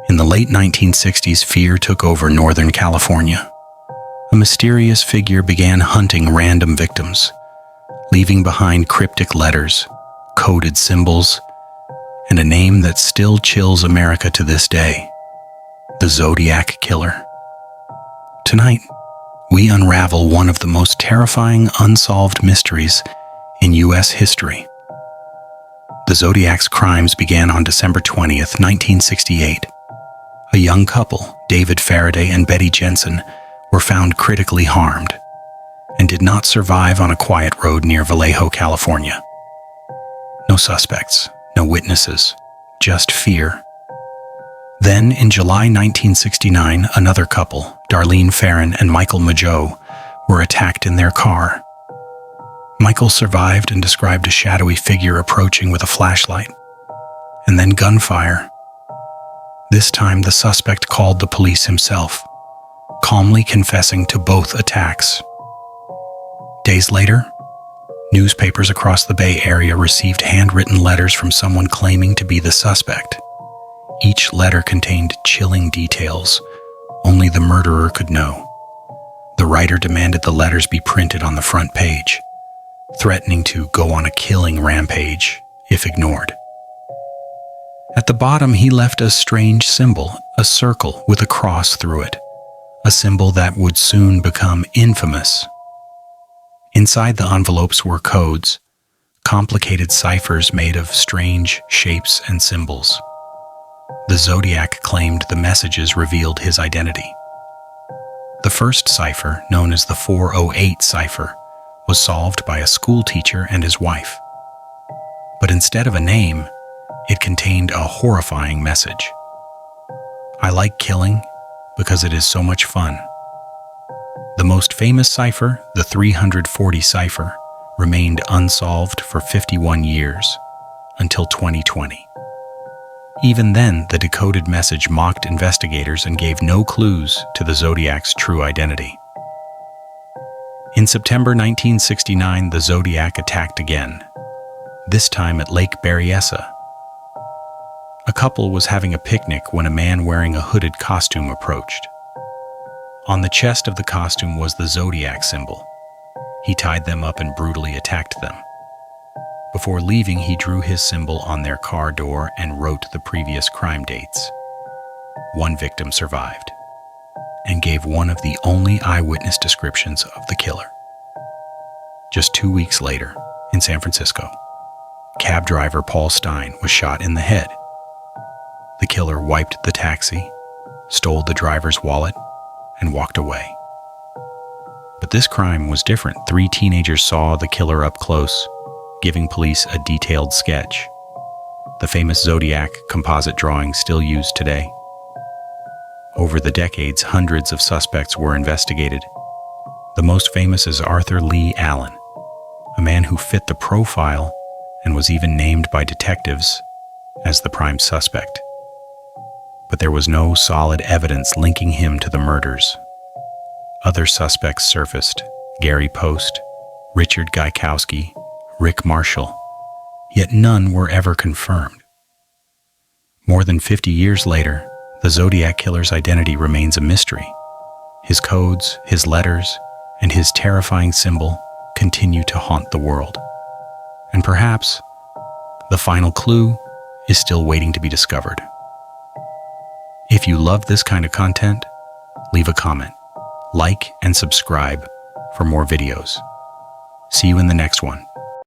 In the late 1960s, fear took over Northern California. A mysterious figure began hunting random victims, leaving behind cryptic letters, coded symbols, and a name that still chills America to this day: the Zodiac Killer. Tonight, we unravel one of the most terrifying unsolved mysteries in U.S. history. The Zodiac's crimes began on December 20th, 1968. A young couple, David Faraday and Betty Jensen, were found critically harmed and did not survive on a quiet road near Vallejo, California. No suspects, no witnesses, just fear. Then, in July 1969, another couple, Darlene Ferrin and Michael Mageau, were attacked in their car. Michael survived and described a shadowy figure approaching with a flashlight, and then gunfire. This time, the suspect called the police himself, calmly confessing to both attacks. Days later, newspapers across the Bay Area received handwritten letters from someone claiming to be the suspect. Each letter contained chilling details only the murderer could know. The writer demanded the letters be printed on the front page, threatening to go on a killing rampage if ignored. At the bottom, he left a strange symbol, a circle with a cross through it, a symbol that would soon become infamous. Inside the envelopes were codes, complicated ciphers made of strange shapes and symbols. The Zodiac claimed the messages revealed his identity. The first cipher, known as the 408 cipher, was solved by a school teacher and his wife. But instead of a name, it contained a horrifying message. "I like killing because it is so much fun." The most famous cipher, the 340 cipher, remained unsolved for 51 years, until 2020. Even then, the decoded message mocked investigators and gave no clues to the Zodiac's true identity. In September 1969, the Zodiac attacked again, this time at Lake Berryessa. A couple was having a picnic when a man wearing a hooded costume approached. On the chest of the costume was the Zodiac symbol. He tied them up and brutally attacked them. Before leaving, he drew his symbol on their car door and wrote the previous crime dates. One victim survived and gave one of the only eyewitness descriptions of the killer. Just 2 weeks later, in San Francisco, cab driver Paul Stein was shot in the head. The killer wiped the taxi, stole the driver's wallet, and walked away. But this crime was different. 3 teenagers saw the killer up close, giving police a detailed sketch. The famous Zodiac composite drawing still used today. Over the decades, hundreds of suspects were investigated. The most famous is Arthur Lee Allen, a man who fit the profile and was even named by detectives as the prime suspect. But there was no solid evidence linking him to the murders. Other suspects surfaced: Gary Post, Richard Gaikowski, Rick Marshall, yet none were ever confirmed. More than 50 years later, the Zodiac Killer's identity remains a mystery. His codes, his letters, and his terrifying symbol continue to haunt the world. And perhaps the final clue is still waiting to be discovered. If you love this kind of content, leave a comment, like, and subscribe for more videos. See you in the next one.